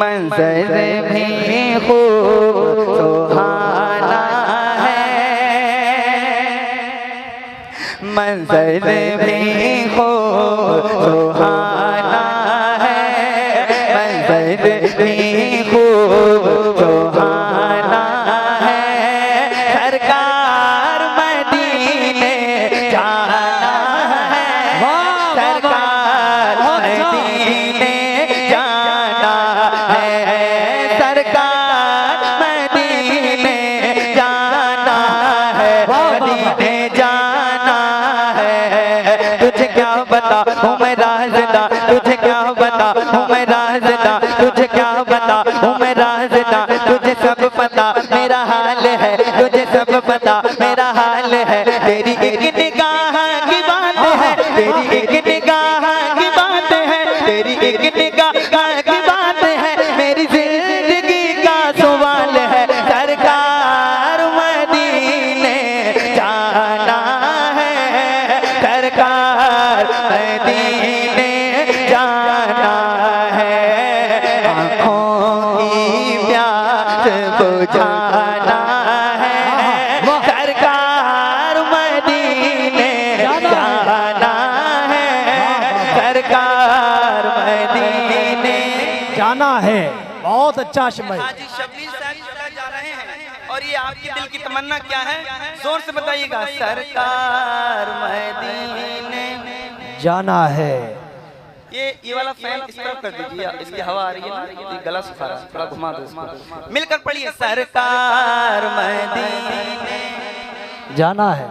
मंजर भी खूब सुहाना है, मंजर भी खूब सुहाना है, मंजर भी खूब सुहाना है। सरकार मदीने जाना है, सरकार मदीने जाना है, सरकार मदीने जाना है, मदीने जाना है। तुझे क्या बता हूँ मैं राज़दा, तुझे क्या बता हूँ मैं राज़दा, तुझे क्या बता हूँ मैं राज़दा। तुझे सब पता मेरा हाल है, तुझे सब पता मेरा हाल है। तेरी एक निगाह की बात है, तेरी एक निगाह की बात है, तेरी एक निगाह की बात है, मेरी जिंदगी का सवाल है। सरकार मदीने जाना है, सरकार मदीने जाना है। आँखों की प्यास बुझाना है, सरकार मदीने जाना है, सरकार मदीने जाना है। बहुत अच्छा शम्मा। हाजी शबीर साहब जा रहे हैं और ये आपके दिल की तमन्ना क्या है, जोर से बताइएगा। सरकार मदीने जाना है। ये वाला फैन इस तरफ कर दीजिए, इसकी हवा आ रही है ना, ये गला सुखा रहा है, थोड़ा घुमा दो इसको। मिलकर पढ़िए, सरकार मदीने जाना है।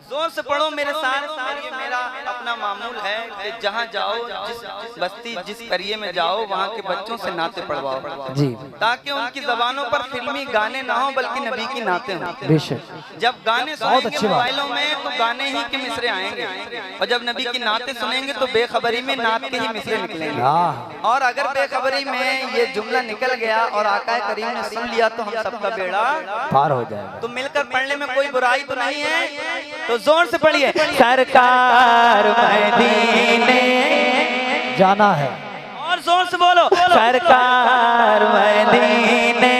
जोर से पढ़ो मेरे साथ। ये मेरा अपना मामूल है कि जहाँ जाओ, जिस बस्ती जिस करिए में जाओ, वहाँ के बच्चों से नाते पढ़वाओ जी, ताकि उनकी जबानों पर फिल्मी गाने ना हो बल्कि नबी की नाते हों। बेशक। जब गाने सुनेंगे अच्छी बात। मोबाइलों में तो गाने ही के मिसरे आएंगे, और जब नबी की नाते सुनेंगे तो बेखबरी में नात के ही मिसरे निकलेंगे। और अगर बेखबरी में ये जुमला निकल गया और आका करीम ने सुन लिया तो हम सबका बेड़ा पार हो जाएगा। तो मिलकर पढ़ने में कोई बुराई तो नहीं है, तो जोर से पढ़िए, सरकार मदीने जाना है। और जोर से बोलो, सरकार मदीने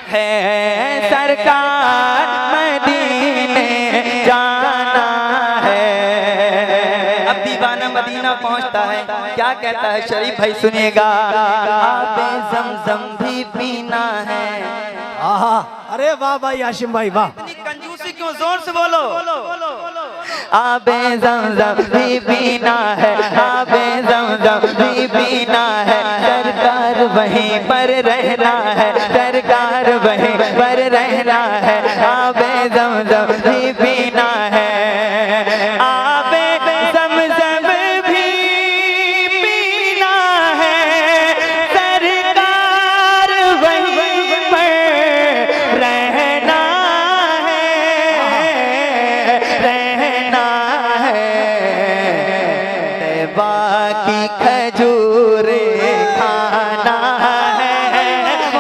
है, सरकार मदीने जाना है। अब दीवाना मदीना पहुंचता है, क्या कहता है शरीफ भाई सुनिएगा। आबे ज़मज़म भी पीना है। आहा, अरे वाह भाई हाशिम भाई वाह। कंजूसी क्यों, जोर से बोलो। आबे ज़मज़म भी पीना है, आबे ज़मज़म भी पीना है, सरकार वहीं पर रहना है, सरकार वहीं पर रहना है। आबे ज़मज़म भी पीना है, आबे ज़मज़म भी पीना है, सरकार वहीं पर रहना है, रहना है। तैबा की खजूर खाना है,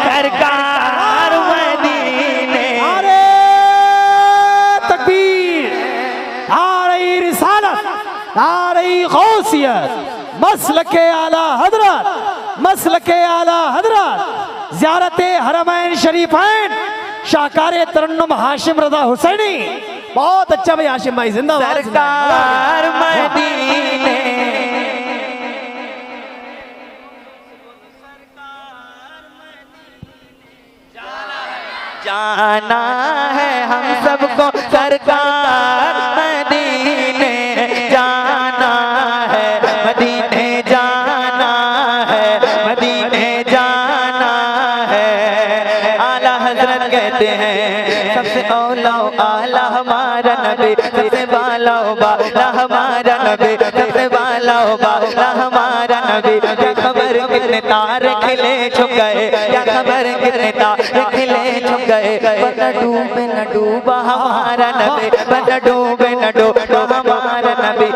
सरकार मदीने। अरे तकबीर, नारे रिसालत, नारे गौसियत, मसलके आला हजरत, मसलके आला हजरत, ज़ियारते हरमैन शरीफैन, शाहकार तरन्नुम हाशिम रज़ा हुसैनी। बहुत अच्छा भाई हाशिम भाई, जिंदाबाद। सरकार मदीने जाना है हम सबको, सरकार मदीने जाना है, मदीने जाना है, मदीने जाना है। आला हजरत कहते हैं सबसे औला आला हमारा नबी, सबसे बाला बाला हमारा नबी, सबसे बाला बाला हमारा नबी। क्या खबर कितने तारे खिले छुप गए, क्या खबर कितने तारे खिले छुप गए। बता डूबे न डूबा हमारा नबी, बता डूबे न डूबा हमारा नबी।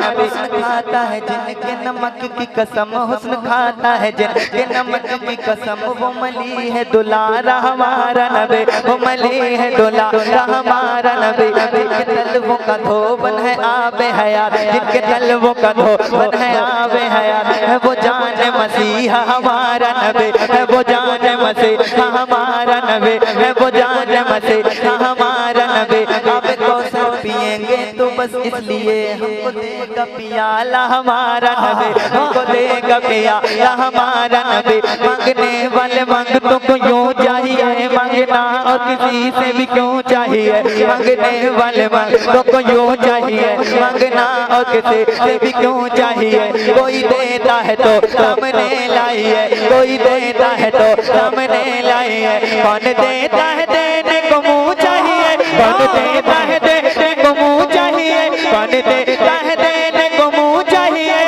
आता है जिनके नमक की कसम, हुस्न खाता है जिनके नमक की कसम, वो मली है दुलारा हमारा नबी, वो मली है दुलारा हमारा नबी। जिनके तलवों का धोबन है आबे हयात, जिनके तलवों का धोबन है आबे हयात, है वो जान मसीहा हमारा नबी, है वो जान मसीहा हमारा नबी, है वो जान मसीहा हमारा नबी। आप कौसर पिएंगे तो बस इसलिए हमको देगा पियाला हमारा नबी, हमको देगा पियाला हमारा नबी। मांगने वाले मांगतों को यूं चाहिए मांगना और किसी से भी क्यों चाहिए, मांगने वाले मांगतों को यूं चाहिए मांगना और किसी से भी क्यों चाहिए। कोई देता है तो सामने लाइए, कोई देता है तो सामने लाइए। कौन देता है देने को मुँह चाहिए, कौन देता है देने को मुँह चाहिए, कौन देता है देने को मुँह चाहिए।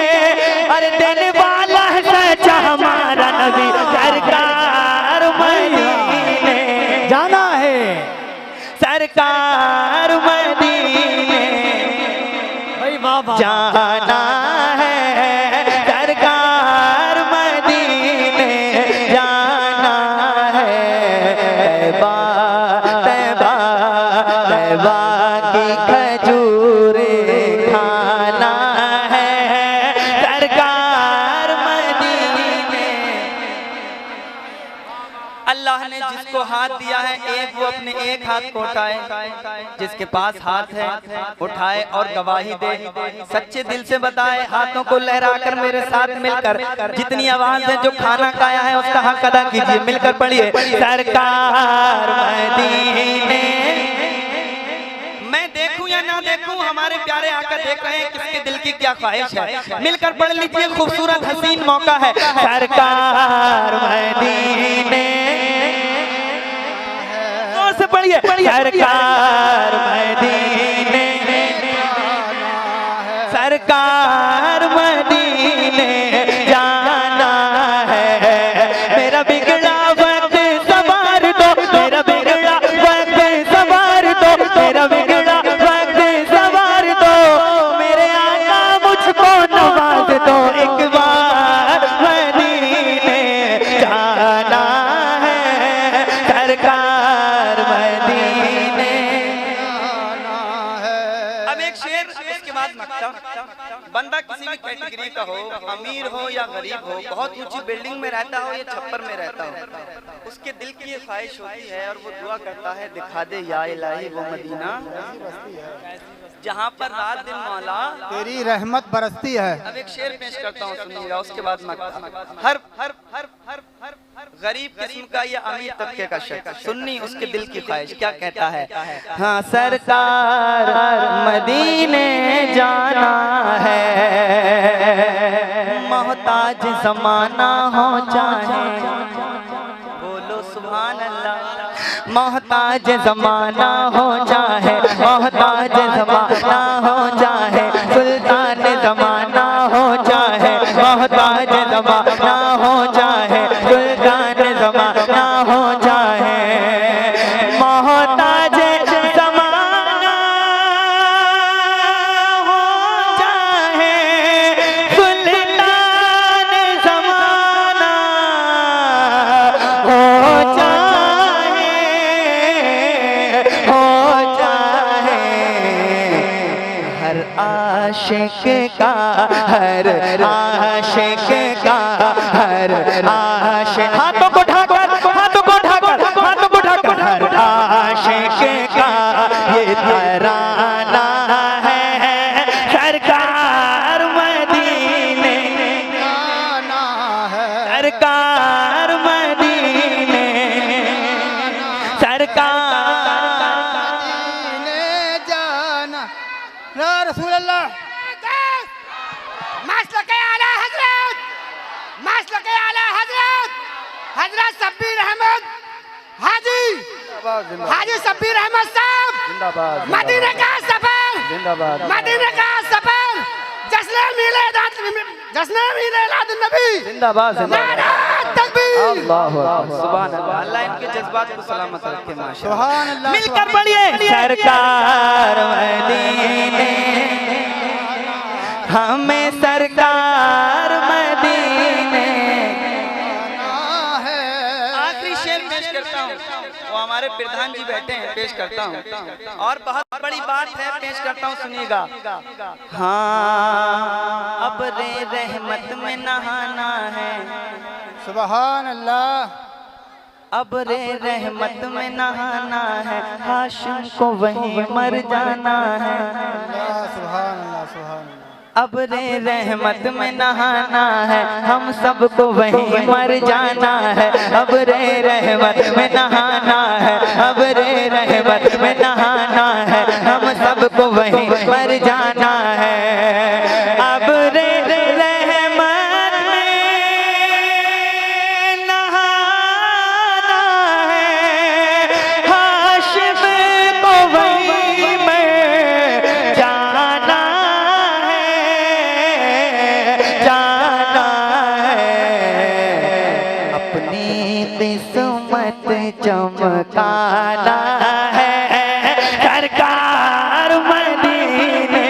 अरे देने वाला है सच्चा हमारा नबी, सरकार मदीने जाना है, सरकार मदीने भाई वाह वाह, जाना है, सरकार मदीने जाना है। तैबा तैबा तैबा की खजूरे खाना है, सरकार मदीने। अल्लाह ने जिसको हाथ दिया है एक, वो अपने एक हाथ को उठाए, जिसके पास हाथ है उठाए और गवाही दे, सच्चे दिल से बताए। हाथों को लहराकर मेरे साथ मिलकर जितनी आवाज है जो खाना खाया है उसका हक अदा कीजिए, मिलकर पढ़िए। सरकार मदीने, मैं देखूं या ना देखूं हमारे प्यारे आका देख रहे हैं किसके दिल की क्या ख्वाहिश है। मिलकर पढ़ लीजिए, खूबसूरत हसीन मौका है। सरकार मदीने, जोर से पढ़िए, सरकार मदीने, सरकार मदीने जाना है। मेरा बिगड़ा वक्त सवार दो, मेरा बिगड़ा वक्त सवार दो, मेरा बिगड़ा वक्त सवार दो। मेरे आका मुझको नवाज दो, एक बार मदीने जाना है, सरकार मदीने। अब एक शेर, उसके बाद मक्ता। बंदा किसी भी कैटेगरी का हो, अमीर हो या गरीब हो, बहुत ऊंची बिल्डिंग में रहता हो या छप्पर में रहता हो, उसके दिल की ये ख्वाहिश होती है और वो दुआ करता है, दिखा दे या इलाही वो मदीना जहाँ पर रात दिन मौला तेरी रहमत बरसती है। अब एक शेर पेश करता हूँ, सुनिएगा, उसके बाद मक्ता। हर हर हर हर हर गरीब किस्म का या अमीर तबके का शख्स सुन्नी, उसके दिल की ख्वाहिश क्या कहता है। हाँ, सरकार मदीने जाना है, मोहताज जमाना हो चाहे, बोलो सुभान अल्लाह। मोहताज जमाना हो चाहे, मोहताज जमाना हो चाहे, सुल्तान जमाना हो चाहे, मोहताज जमाना हो चाहे, सुल्तान जमाना हो चाहे, मोहताज जमाना हो चाहे, सुल्तान जमाना हो चाहे, हर आशिक का, हर आशिक का, हर आशिक, हाथों को ढाकर, हाथों को ढाकर, हाथों को ढाकर, हर आशिक का ये तराना है, सरकार मदीने जाना है, सरकार मदीने, सरकार मदीने जाना। या रसूल अल्लाह, मसलके आला हजरत, मसलके आला हजरत, हजरत शब्बीर अहमद हाजी, हाजी शब्बीर अहमद साहब, मदीने का सफर, मदीने का सफर, जश्न मिलाद नबी, जिंदाबाद, नारा तकबीर, सुभान अल्लाह। अल्लाह इनके जज्बात को सलामत रखे माशाअल्लाह। सुभान अल्लाह। मिलकर पढ़िए, सरकार मदीने, हमें सरकार मदीने है। आखिरी शेर पेश करता हूँ, वो हमारे प्रधान जी बैठे हैं, पेश करता हूँ। और बहुत बड़ी बात है, पेश करता हूँ, सुनिएगा। हाँ, अब रे रहमत में नहाना है, सुभान अल्लाह। अब रे रहमत में नहाना है, हाशिम को वहीं मर जाना है। अल्लाह, सुभान अल्लाह, सुभान अल्लाह। अब रे रहमत में नहाना है, हम सबको वहीं मर जाना है। अब रे रहमत में नहाना है, अब रे रहमत में नहाना है, हम सबको वहीं मर जाना है। अब रे रहमत में नहाना है, हाशिम को वहीं में जाना जाना है। अपनी किस्मत चमकाना है, सरकार मदीने।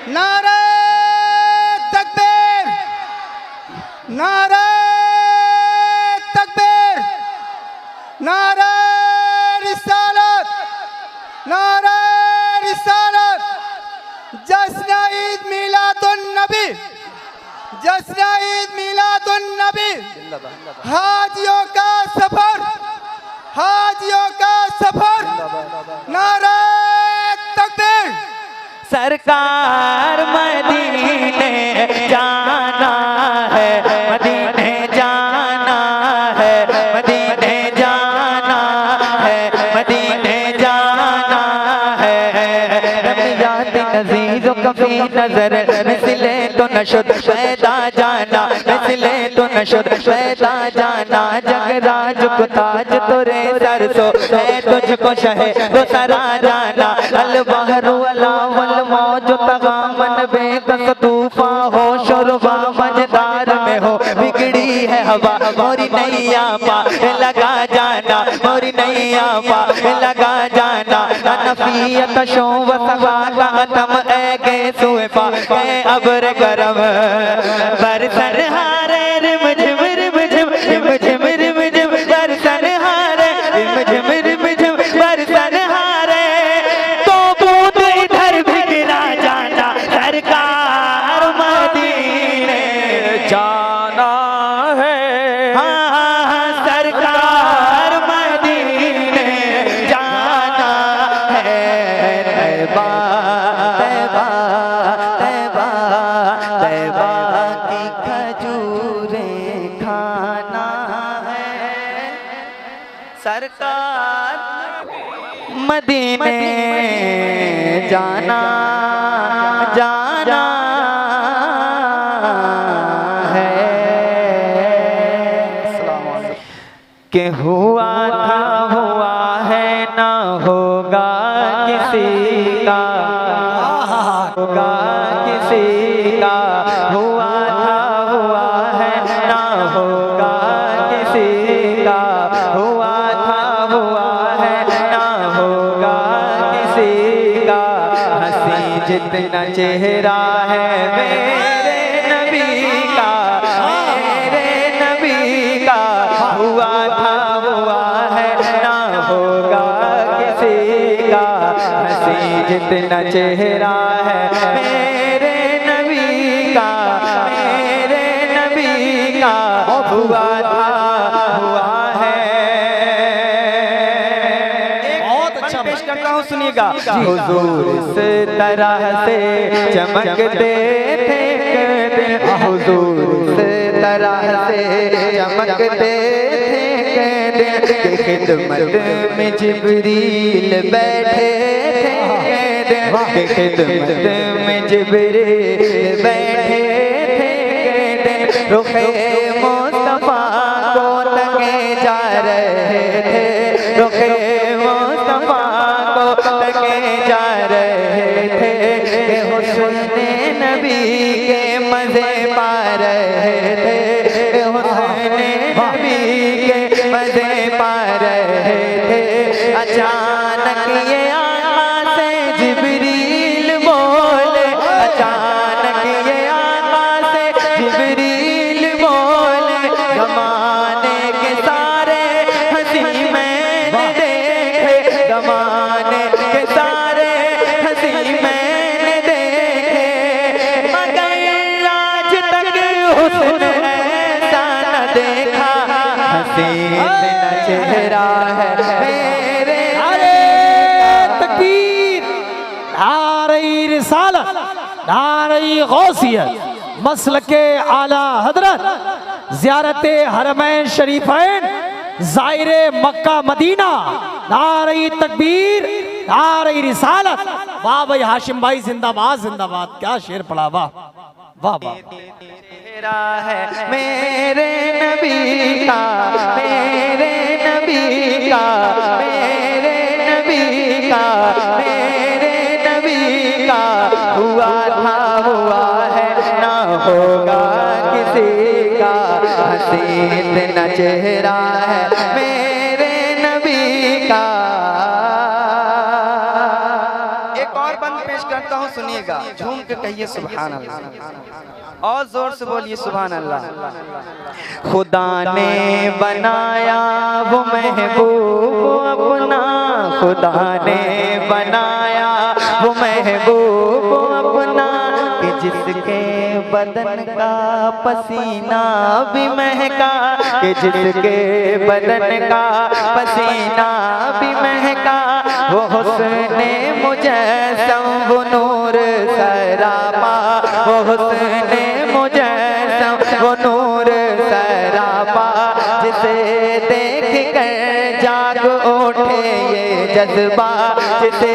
नारे तकबीर, नारे तकबीर, नारे रिसालत, नारे रिसालत। जश्न ईद मिलादुन नबी, जश्न ईद मिलादुन नबी। हाजियों का सफर, हाजियों का सफर। नारे तकबीर। सरकार मदीने जाना है, मदीने जाना है, मदीने जाना है, मदीने जाना है। रमजान नज़ीर कभी नजर मिसले तो नशुद पैदा जाना, मिसले तो नशुद पैदा जाना। जगराज को ताज तुरे सरसो है, तुझको शहे तो सरा जाना। अल बहरु अला वल मौज तगामन बेकस तूफा हो, शोरबा मजदार में हो, बिगड़ी है हवा मोरी नैया पा लगा जाना, मोरी नैया पा लगा जाना। अनफियत शो वसवा का तम ऐगे सुए पा अबर करम बरसन हारे रिम झिम रिम झिम रिम झिम रिम झिम बरसन हारे रिम झिम रिम झिम बरसन हारे। तो बूंद इधर भी गिरा जाना, सरकार मदीने जाना है। हाँ, सरकार मदीने जाना है। तैबा तैबा तैबा तैबा की खजूरें खाना है, सरकार मदीने जाना जाना है। कि हुआ था हुआ है, ना होगा किसी का, होगा किसी का। हुआ था हुआ है, ना होगा किसी का। हुआ था हुआ है, ना होगा किसी का। हंसी जितना चेहरा है मेरे नबी का, मेरे नबी का। हुआ था हुआ है, ना होगा किसी का। हंसी जितना चेहरा है मेरे नबी का, मेरे नबी का। हुआ था हुआ है। बहुत अच्छा पेश करता हूँ, सुनिएगा। हुजूर इस तरह से चमकते थे दिन, हुजूर इस तरह से चमकते थे दिन। कि खिदमत में जिब्रील बैठे थे दिन, कि खिदमत में जिब्रील बैठे थे दिन। रुखे मुस्तफा को तके जा रहे थे, रुखे मुस्तफा को तके जा रहे थे। कि हुस्ने नबी के मजे पा रहे थे, कि हुस्ने नबी के मजे पा रहे थे। अचानक ये आका से जिब्रील बोले, चेहरा है मेरे नारे तकबीर, नारे रिसालत, नारे गौसियत, मसलके आला हजरत, ज़ियारते हरमैन शरीफैन, ज़ाहिरे मक्का मदीना, नारे तकबीर, नारे रिसालत। वाह भाई हाशिम भाई, जिंदाबाद जिंदाबाद, क्या शेर पढ़ा, वाह वाह वाह। चेहरा है मेरे नबी का, मेरे नबी का, मेरे नबी का, मेरे नबी का, हुआ था हुआ है ना होगा किसी का, हसीन न चेहरा है मेरे नबी का। एक और बंद पेश करता हूँ, सुनिएगा, झूम के कहिए सुभान अल्लाह और जोर से बोलिए सुभान अल्लाह। खुदा ने बनाया वो महबूब अपना, खुदा ने बनाया वो महबूब अपना, कि जिसके बदन का पसीना भी महका, कि जिसके बदन का पसीना भी महका, वो हुस्ने मुजस्सम वो नूर सरापा, वो हुस्ने मुजस्सम वो नूर सरापा, जिसे देख कर जाग उठे ये जज्बा, जिसे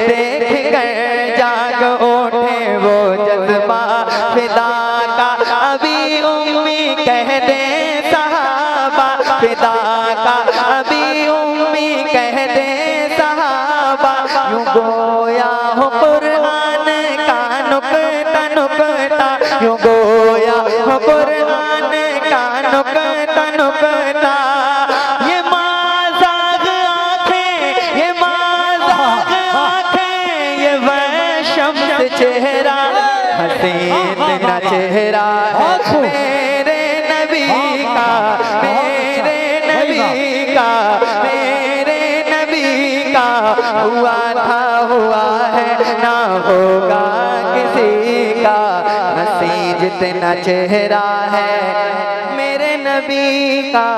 देख कर जाग उठे वो जज्बा, फिदा का अभी उम्मी कह दे सहाबा, फिदा का अभी उम्मी कह दे सहाबा, यूं गोया हो कुरान का नुक्ता नुक्ता, यूं गोया हो कुरान का नुक्ता नुक्ता, ये माज़ाग आँखें, ये माज़ाग आँखें, ये वह शम्स चेहरा, हसीन न चेहरा है मेरे नबी का, मेरे नबी का, मेरे नबी का, हुआ था हुआ है ना होगा किसी का, हसी जितना चेहरा है मेरे नबी का।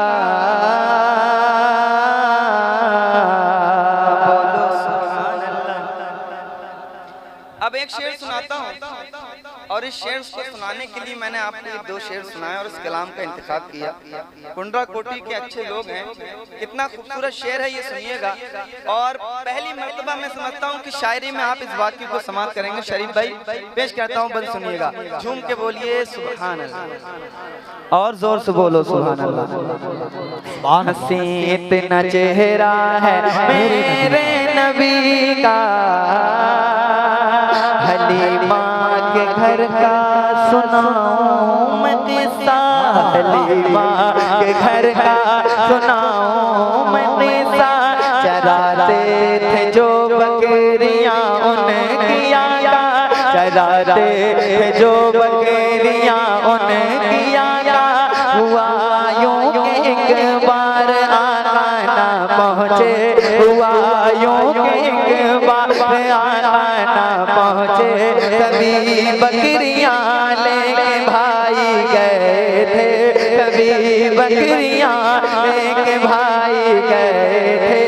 बोलो सुभान अल्लाह। अब एक शेर सुनाता हूँ, और इस शेर को सुनाने के लिए मैंने आपको ये दो शेर सुनाए और इस कलाम का इंतखाब किया। कुंडरा कोटी के अच्छे लोग हैं, कितना खूबसूरत शेर है, ये सुनिएगा। और पहली मर्तबा मैं समझता हूँ कि शायरी में आप इस वाक्य को समाप्त करेंगे। शरीफ भाई पेश करता हूँ, बंद सुनिएगा, झूम के बोलिए सुभान अल्लाह और जोर से बोलो सुभान अल्लाह। हसीन न चेहरा है मेरे नबी का, हलीमा के घर का सुनाऊं मैं किस्सा, हलीमा के घर का सुनाऊं मैं किस्सा, चराते थे जो बकरियां उनकी आका, चराते थे जो बकरियां उनकी आका, हुआ यूं कि एक बार आका ना पहुँचे, हुआ यूं कि एक बार आका ना पहुँचे, कभी बकरियां लेके भाई गए थे, कभी बकरियां लेके भाई गए थे,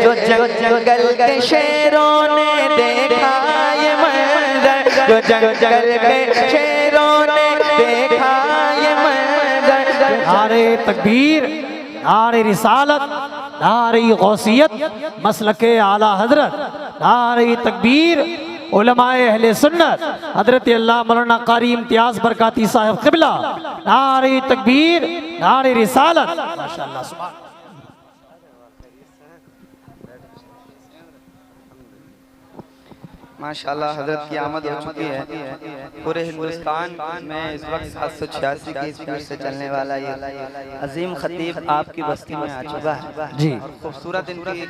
जो जंगल के शेरों ने देखा ये मंजर, जो जंगल के शेरों ने देखा ये मंजर। नारे तकबीर, नारे रिसालत, नारे गौसियत, मसलके आला हजरत, नारे तकबीर, उलमाए अहले सुन्नत, हजरत अल्लाह मौलाना कारी इम्तियाज बरकाती साहब क़िबला, नारे तकबीर, नारे रिसालत। माशाअल्लाह सुभान। माशाल्लाह हजरत की आमद हो चुकी है। पूरे हिंदुस्तान में इस वक्त 786 की स्पीड से चलने वाला ये अजीम खतीब आपकी बस्ती में आ चुका है जी। खूबसूरत इनकी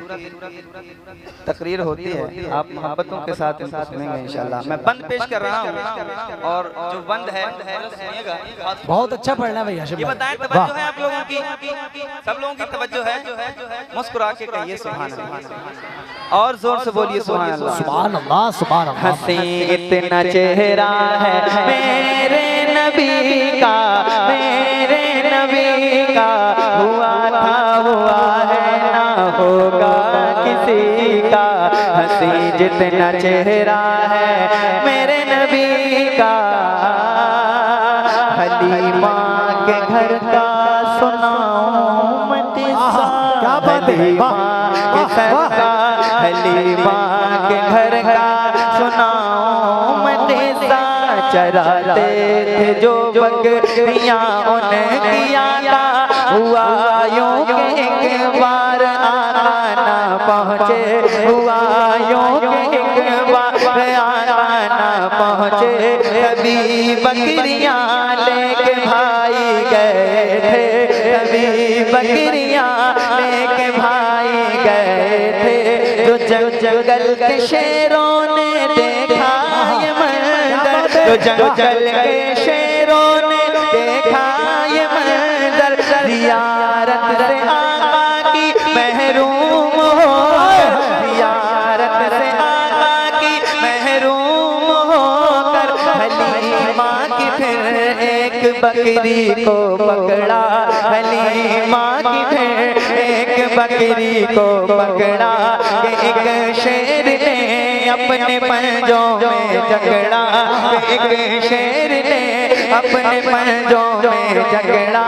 तकरीर होती है, आप मोहब्बतों के साथ इनको सुनेंगे इंशाल्लाह। मैं बंद पेश कर रहा हूँ, और जो बंद है सुनिएगा। बहुत अच्छा पढ़ना भैया। ये बताएं तवज्जो है आप लोगों की, सब लोगों की तवज्जो है? मुस्कुरा के कहिए सुभान अल्लाह, और जोर से बोलिए सुभान अल्लाह। सुभान अल्लाह, सुभान अल्लाह। हसीन न चेहरा है मेरे नबी का, मेरे नबी का, हुआ था हुआ है इतना चेहरा है मेरे नबी का, हलीमा के घर का सुनाऊं मैं किस्सा। क्या बात है, हलीमा के सर का, हलीमा के घर का सुनाऊं मैं किस्सा। चराते थे जो बकरियां उनकी आका, हुआ यूं के एक बार आका ना पहुँचे, हुआ यूं के एक बार आका ना पहुँचे। कभी बकरियां लेके भाई गए थे, कभी बकरियां लेके भाई गए थे। जो जंगल के शेरों ने देखा ये मंजर, जो जंगल के शेरों ने देखा ये मंजर, जियारत से आका की महरूम हो, जियारत से आका की महरूम होकर हलीमा की फिर एक बकरी को पकड़ा, हलीमा की फिर एक बकरी को पकड़ा। एक शेर ने अपने पंजों में जकड़ा, एक शेर ने अपने पंजों में जकड़ा।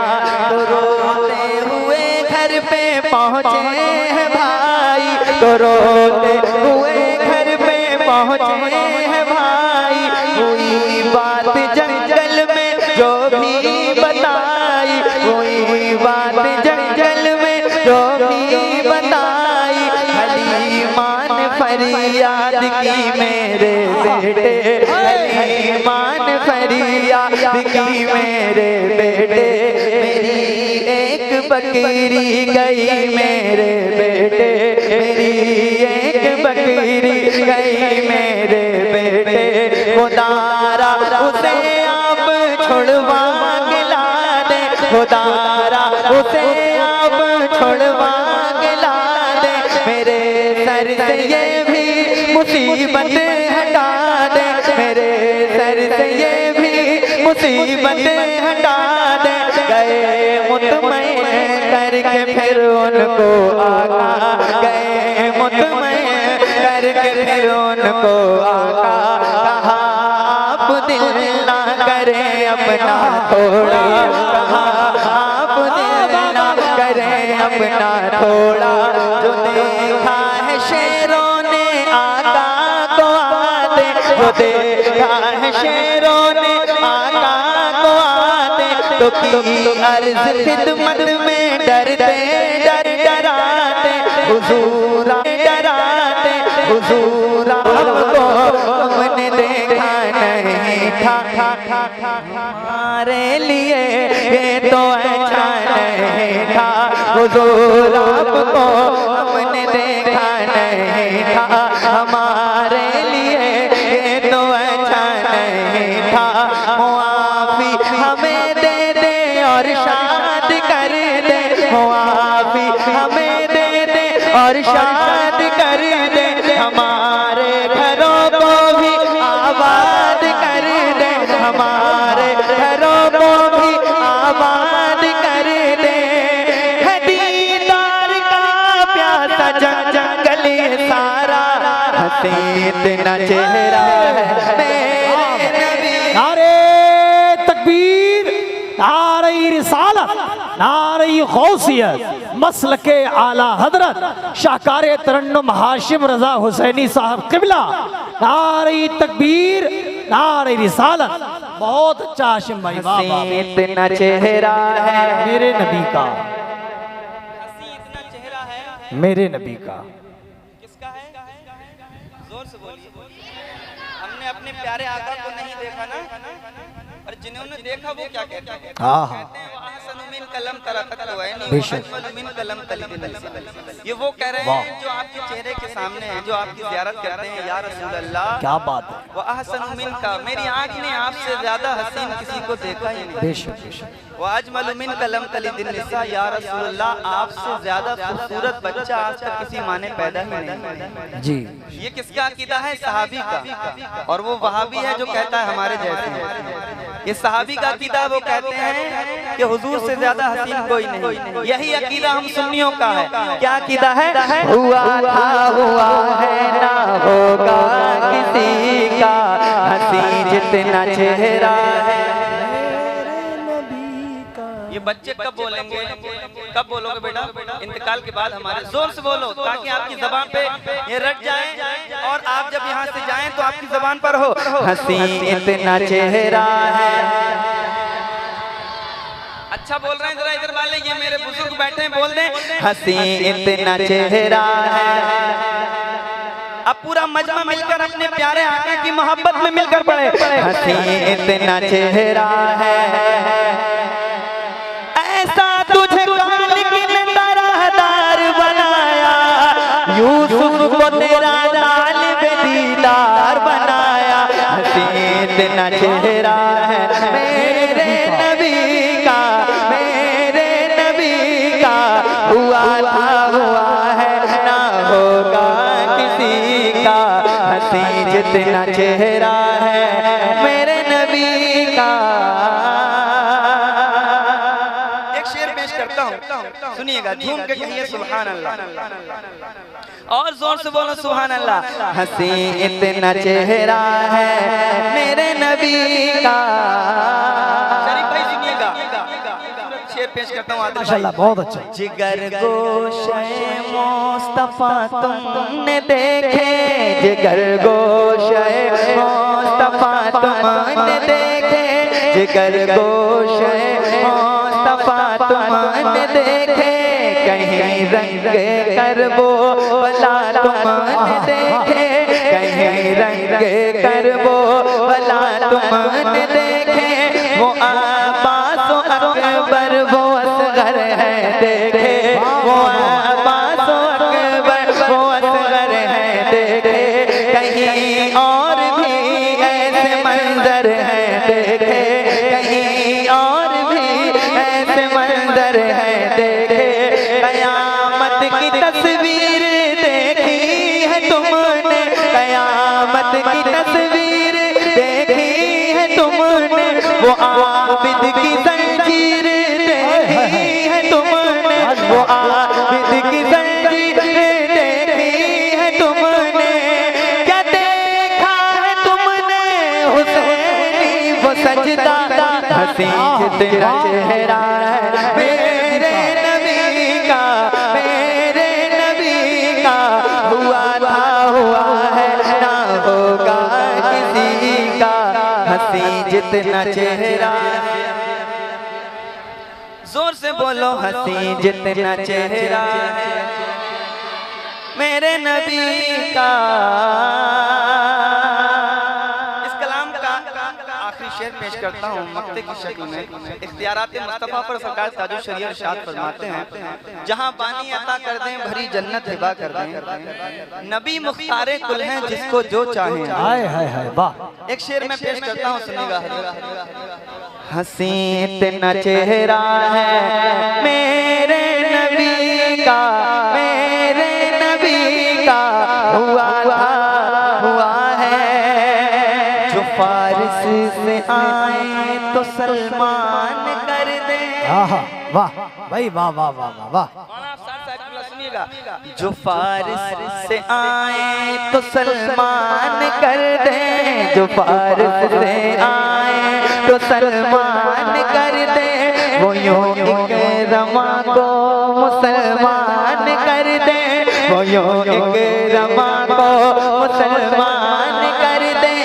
तो रोते हुए घर पे पहुँचे हैं भाई, तो रोते हुए घर पे पहुँचे हैं भाई। हुई बात जंगल में जो भी बताई, हुई बात जंगल में जो भी बताई। हलीमा ने फरियाद की मेरे बेटे, हलीमा ने फरियाद की मेरे बेटे। मेरी एक बकरी गई मेरे बेटे, मेरी एक बकरी गई मेरे बेटे। खुदारा उसे आप छुड़वा के ला दे, खुदारा उसे आप छुड़वा के ला दे। मेरे सर से ये भी मुसीबत हटा दे, मेरे सर से ये भी मुसीबत हटा दे। गए मुतमईन करके फिर उनको आका, गए मुतमईन करके फिर उनको आका। कहा आप दिल ना करें अपना थोड़ा, कहा आप दिल ना करें अपना थोड़ा। जो देखा है शेरों ने आका को आते, जो देखा है शेरों ने आका को आते। तो की अर्ज खिदमत में डरते डर डराते, हुजूर डराते, हुजूर आपको तुमने देखा नहीं था, हमारे लिए ये तो अच्छा नहीं था। हुजूर आपको हमने देखा नहीं था, हमारे लिए ये तो अच्छा नहीं था। मुआफी हमें दे दे और शादी कर दे, मुआफी हमें दे दे और शादी कर दे। हमारे घरों को भी आबाद कर दे, हमारे घरों को भी आबाद कर दे। है दीदार का प्यासा जंगल ये सारा, हसीन इतना चेहरा है मेरे नबी। नारे तकबीर, नारे रिसालत, नारे गौसियत, मसलके आला हजरत शाहकार तरन्नुम हाशिम रजा हुसैनी साहब किबला। नारे तकबीर, नारे रिसालत। बहुत अच्छा हाशिम भाई, वाह वाह। हसीन इतना चेहरा है मेरे नबी का, इतना चेहरा है मेरे नबी का। किसका है? जोर से बोलिए। हमने अपने प्यारे आका को नहीं देखा ना, और जिन्होंने देखा वो क्या कहते हैं? हाँ हाँ, अहसनुमिन कलम तरकत वैनी बेशक। वअजमलुमिन कलम तलिदिल। ये वो कह रहे हैं जो आपके चेहरे के सामने हैं, जो आपकी ज़ियारत करते हैं, या रसूल अल्लाह। क्या बात है, वो अहसनुमिन का, मेरी आँख ने आपसे ज्यादा हसीन किसी को देखा ही नहीं। बेशक बेशक। वो अजमलुमिन कलम तलिदिन निसा, या रसूल अल्लाह, आपसे ज्यादा खूबसूरत बच्चा आज तक किसी माँ ने पैदा ही नहीं। जी, ये किसका अकीदा है? सहाबी का। और वो वहाबी है जो कहता है हमारे जैसे हैं। ये सहाबी का अकीदा, वो कहते हैं कि हुजूर से ज्यादा हसीन कोई नहीं। यही अकीदा हम सुन्नियों का है। क्या अकीदा है? हुआ था हुआ है ना होगा किसी का हंसी जितना चेहरा है। ये बच्चे कब बोलेंगे, कब बोलोगे बेटा? इंतकाल के बाद हमारे। जोर से बोलो ताकि आपकी जबान पे ये रट जाए और आप जब यहाँ से जाएं तो आपकी जबान पर हो। हंसी इतना चेहरा है। अच्छा बोल रहे हैं जरा इधर वाले, ये मेरे बुजुर्ग बैठे हैं, बोल दें हंसी इतना चेहरा है। अब पूरा मजमा मिलकर अपने प्यारे आका की मोहब्बत में मिलकर पड़े। हंसी इतना चेहरा है। ऐसा तुझे लेकिन तरहदार बनाया, यूसुफ को तेरा तालिब दीदार बनाया। हंसी इतना चेहरा है मेरे नबी का, मेरे नबी का। हुआ था हुआ है ना होगा किसी का हंसी जितना चेहरा है मेरे नबी का। सुनिएगा, झूम के कहिए सुभान अल्लाह और जोर से बोलो सुभान अल्लाह। हंसी इतना चेहरा है मेरे नबी का। शरीफ भाई सुनिएगा, शेर पेश करता हूँ माशाल्लाह, बहुत अच्छा। जिगर गोशे मुस्तफा तुमने देखे, जिगर गोशे मुस्तफा तुमने देखे, जिगर गोशे मुस्तफा तुमने देखे। कहीं रंग करबो भला तुमने देखे, कहीं रंग करबो भला तुमने देखे। वो अब्बास अकबर वो असगर है देखे, वो अब्बास अकबर वो असगर है देखे। कहीं और भी ऐसे मंजर है देखे, कहीं और भी ऐसे मंजर है देखे। कयामत की तस्वीर देखी है तुमने, कयामत की तस्वीर देखी है तुमने। वो आबिद की जंजीर देखी है तुमने, वो आबिद की जंजीर देखी है तुमने। क्या देखा है तुमने हुसैनी वो सजदा, हंसी जितना चेहरा है मेरे नबी का, मेरे नबी का। हुआ था हुआ है ना होगा किसी का हंसी जितना चेहरा है। जोर से बोलो हंसी जितना चेहरा है मेरे नबी का। इस कलाम का आखिरी शेर पेश करता हूँ मक्ते की शक्ल में। इख्तियारात मुस्तफ़ा पर सरकार ताजुल शरीयत इरशाद फरमाते हैं, जहाँ पानी अता कर दें भरी जन्नत हिबा कर दें। नबी मुख्तारे कुल हैं जिसको जो चाहे। हाय हाय हाय, वाह। एक शेर में पेश करता हूँ, सुनिएगा। हंसी इतना चेहरा है मेरे नबी का, मेरे नबी का। हुआ था हुआ है जो फारिस से आए तो सलमान कर दे। वाह भाई, वाह वाह वाह वाह वाह। सुनिएगा, जो फारिस से आए तो सलमान कर दे, जो फारिस से आए तो सलमान कर दे। वो यूं एक रमा को मुसलमान कर दे, वो यूं एक रमा को मुसलमान कर दे।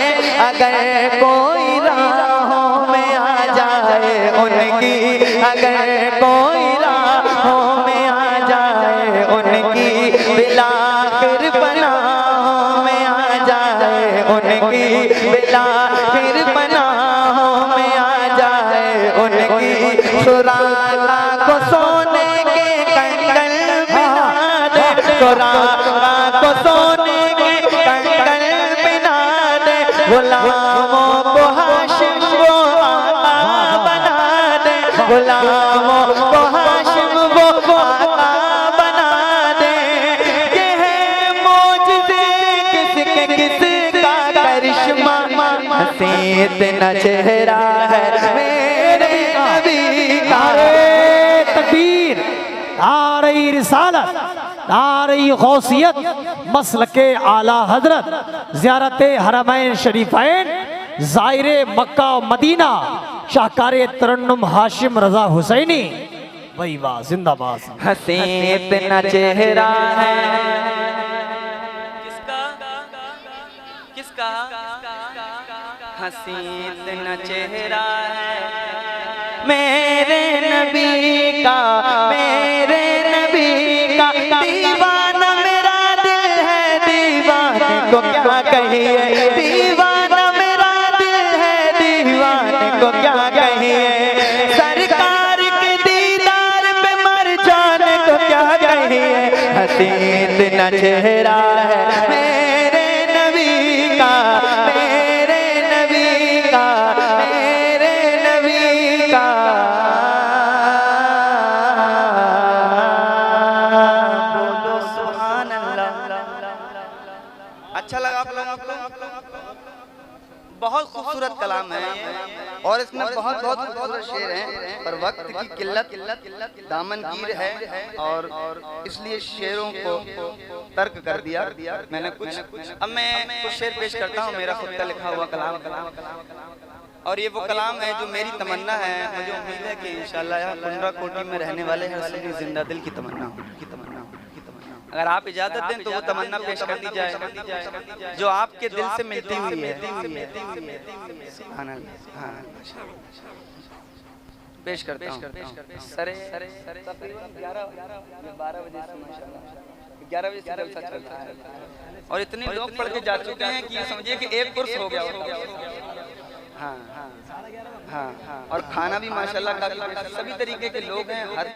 अगर कोई राहों में आ जाए उनकी, अगर कोई राहों में आ जाए उनकी, बिलाखिर पनाहों में आ जाए उनकी, बिलाखिर पनाहों में आ जाए उनकी। सुरागा को सोने के कंगन बना दे, सुरागा को सोने के कंगन बना दे। गुलामों को हाशिम वो आका बना दे, गुलामों को हाशिम वो आका बना दे। ये है मौजज़े किसके किसका करिश्मा, हंसी इतना चेहरा है मेरे नबी का। नारे तकबीर, नारे रिसालत, नारे गौसियत, मसलके आला हजरत, ज़ियारते हरमैन शरीफैन, ज़ाहिरे मक्का व मदीना, शाहकारे तरन्नुम हाशिम रजा हुसैनी। वही वाह, जिंदाबाद। हसी इतना चेहरा है किसका किसका हसी इतना चेहरा है मेरे नबी का, मेरे नबी का। दीवाना मेरा दिल है, दीवाने को क्या कहिए, दीवाना मेरा दिल है, दीवाने को क्या कहिए। सरकार के दीदार पे मर जाने को क्या कहिए। हसी इतना चेहरा है मेरे नबी का, मेरे नबी का, मेरे नबी का। बोलो सुभान अल्लाह। अच्छा लगा आप लोगों को? बहुत खूबसूरत कलाम है और इसमें बहुत बहुत खूबसूरत शेर हैं, पर वक्त की किल्लत दामनगीर है और इसलिए शेरों को तर्क कर दिया मैंने कुछ। अब मैं कुछ शेर पेश करता हूँ, मेरा खुद का लिखा हुआ कलाम। और ये वो कलाम है जो मेरी तमन्ना है। मुझे उम्मीद है कि इंशाल्लाह यहाँ कुंडरा कोटी में रहने वाले हर सुन्नी जिंदा दिल की तमन्ना हो। अगर आप इजाजत दें तो वो तमन्ना पेश कर दी जाए जो आपके दिल से मिलती हुई है। सुभान अल्लाह। हाँ, पेश करता हूँ। सरे तकरीबन 12 बजे से माशाल्लाह 11 बजे से जलसा चलता है और इतने लोग पढ़ के जा चुके हैं कि ये समझिए कि एक कोर्स हो गया। हाँ हाँ हाँ, और खाना भी माशाल्लाह काफी सभी तरीके के लोग हैं। हर